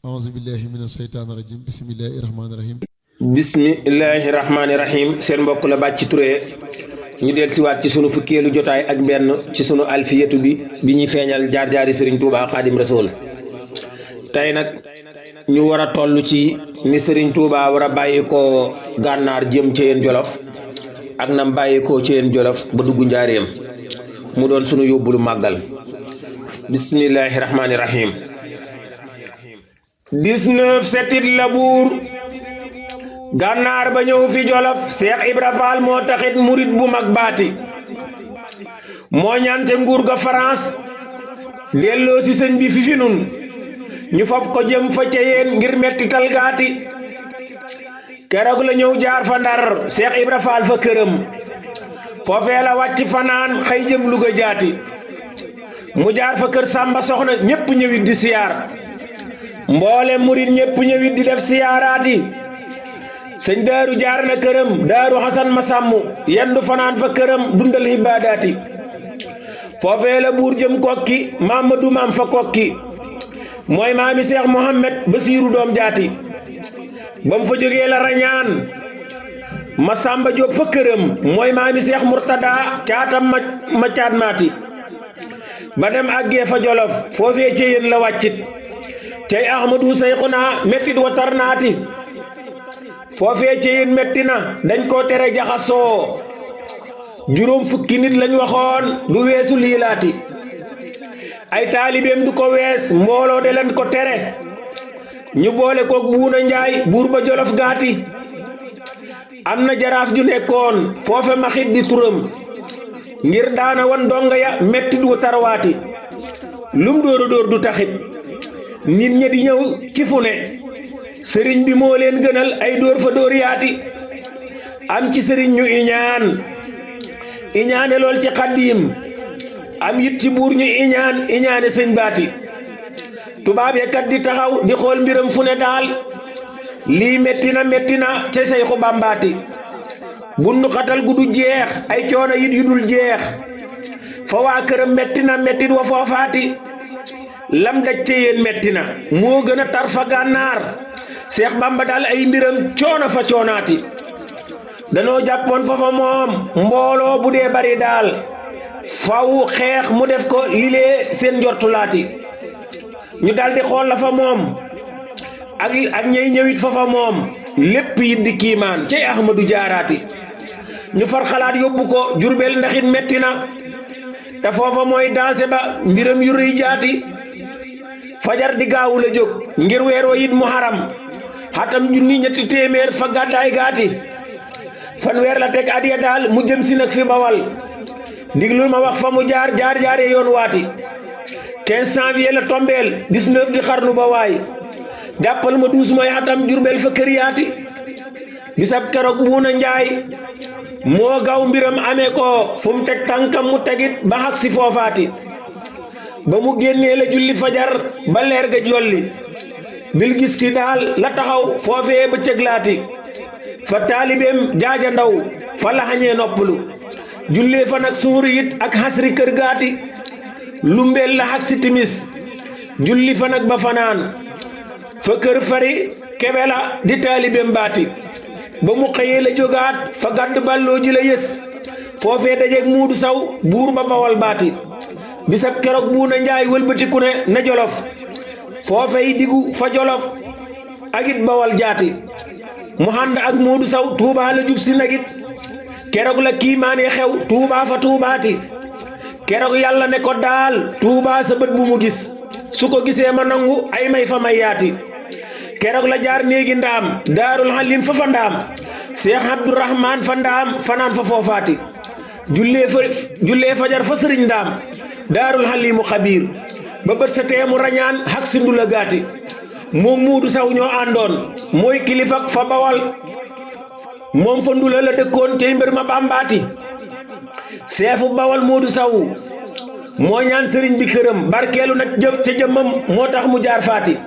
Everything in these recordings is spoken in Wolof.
أعوذ بالله من الشيطان الرجيم بسم الله الرحمن الرحيم bismillahi rahmaani rahim seen mbokk la Bàcci Touré ñu del siwaat ci sunu fukkeelu jotaay ak benn ci sunu alfiyatu bi ñuy feeñal jaar-jaari Sëriñ Tuubaa Xaadim Rasuul tey nag ñu war a toll ci ni Sëriñ Tuubaa war a bàyyi koo gànnaar jëm ci yéen jolof ak nam bàyyi koo ci yéen jolof ba dugg njaareem mu doon sunu yóbbulu màggal bismillahi rahmaani rahim 19 setit la buur gànnaar ba ñëw fi jolof Cheikh Ibra Fall moo taxit murit bu mag baati moo ñante nguur ga France delloo si sëñ bi fi nun ñu fop ko jëm fa ca yéen ngir metti talgaati keroog la ñëw jaar fa ndar Cheikh Ibra Fall fa këram foofee la wàcc fanaan xëy jëm Luga jaati mu jaar fa kër Sàmba Soxna ñépp ñëwit di siyaar mboole murit ñépp ñëwit di def siyaaraati sëñ daaru jaar na këram daaru xasan ma sàmm yendu fanaan fa këram dundal xibaadaati foofee la buur jëm kokki Mamadu maam fa kokki mooy maami Seex Mohammed Basiiru doom jaati bam fa jógee la rañaan ma sàmba jóob fa këram mooy maami Seex Murtada caatam ma caat maati ba dem àggee fa jolof foofee ci yéen la wàccit tey Ahmadu Sayxuna mettit wa tar naati foofee ci yéen metti na dañ koo tere jaxasoo juróom fukki nit lañ waxoon du weesu liilaati ay taalibeem du ko wees mbooloo de leen ko tere ñu boole koog Buuna Njaay buur ba jolof gaati am na jaraaf ju nekkoon foofe maxit di turam ngir daana wan donga ya metti du tarwaati lum dóora dóor du taxit nit ñi di ñëw ci fu ne sëriñ bi moo leen gënal ay dóor fa dóor yaati am ci sëriñ ñu iñaane lool ci xaddiim am yit ci buur ñu iñaane sëñ baati tubaab ya kat di taxaw di xool mbiram fu ne daal lii metti na ca Seyxu Bàmbaati bundu xatal gu du jeex ay coono yit yu dul jeex fa waa këram metti na mettit wa foofaati lam daj ca yéen metti na moo gën a tar fa gànnaar Seex Bamba daal ay mbiram coono fa coonaati danoo jàppoon fa moom mbooloo bu dee bari daal faw xeex mu def ko lilee seen njortulaati ñu daldi xool la fa moom ak ñay ñëwit fa moom lépp yit di kiimaan cay Ahmadu jaaraati ñu far xalaat yóbbu ko Jurbel ndaxit metti na te foofa mooy danse ba mbiram yu rëy jaati fajar di gaawu la jóg ngir weer wa yit muharam xatam junni ñetti téeméer fa gàddaay gaati fanweer la teg adiya daal mu jëm si nag fi Bawal diglul ma wax fa mu jaar yoon waati 15 janvier la tombeel 19 di xarnu ba waay jàppal ma 12 mooy xatam Jurbel fa kër yaati bisab keroog Buuna Njaay moo gaw mbiram amee ko fu mu teg tànkam mu tegit ba xag si foofaati ba mu génnee la julli fajar ba leer ga jolli bil gis ki daal la taxaw foofee ba cëglaati fa taalibeem jaaja ndaw fa la xañee noppalu jullee fa nag suuri it ak xasri kër gaati lumbeel la xag si timis julli fa nag ba fanaan fa kër fari kebe la di taalibeem baati ba mu xëyee la jógaat fa gàdd balloo ji la yës foofee dajeeg Muudu Saw buur ba Bawal baati bisab keroog Buuna Njaay wëlbatiku ne na jolof foofey digu fa jolof ak it Bawal jaati mu ànd ak Muudu Saw Tuubaa la jub si nagit keroog la kiimaane xew Tuubaa fa tuubaati keroog yàlla ne ko daal Tuubaa sa bët bu mu gis su ko gisee ma nangu ay may fa may yaati keroog la jaar néegi ndaam Daarul Xalim fa ndaam Seex Abdurahmaan fa ndaam fanaan fa foofaati jullee fajar fa sëriñ ndaam Daarul Xalimu xabiir ba bët sa teemu rañaan xak si ndula gaati moom Muudu Saw ñoo àndoon mooy kilifak fa Bawal moom fa ndula la dëkkoon tey mbir ma Bàmbaati seefu Bawal Muudu Saw moo ñaan sëriñ bi këram barkeelu nag ca jëmmam moo tax mu jaar faati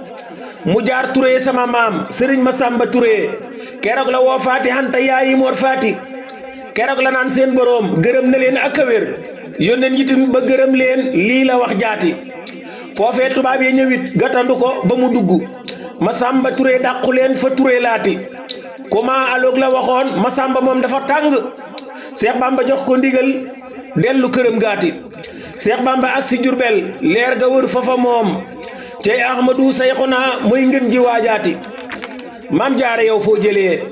mu jaar Touré sama maam sëriñ Masamba Touré keroog la woo faati xanta yaayi moor faati keroog la naan seen boroom gërëm na leen ak a wér yónneen yitim ba gërëm leen lii la wax jaati foofee tubaab yi ñëwit gàttandu ko ba mu dugg Masamba Touré dàqu leen fa Touré laati comment aloog la waxoon Masamba moom dafa tàng Cheikh Bamba jox ko ndigal dellu këram gaati Cheikh Bamba ak si Jurbel leer ga wër fafa moom cey Ahmadou Sayxuna muy ngën ji waajaati Maam Jaara yow foo jëlee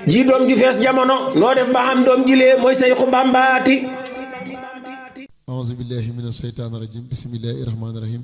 ji doom ju fees jamono noo def ba xam doom jilee mooy Sayxu Bambaati auzu billahi mina sheytaani rajim bismillahi rahmaani rahim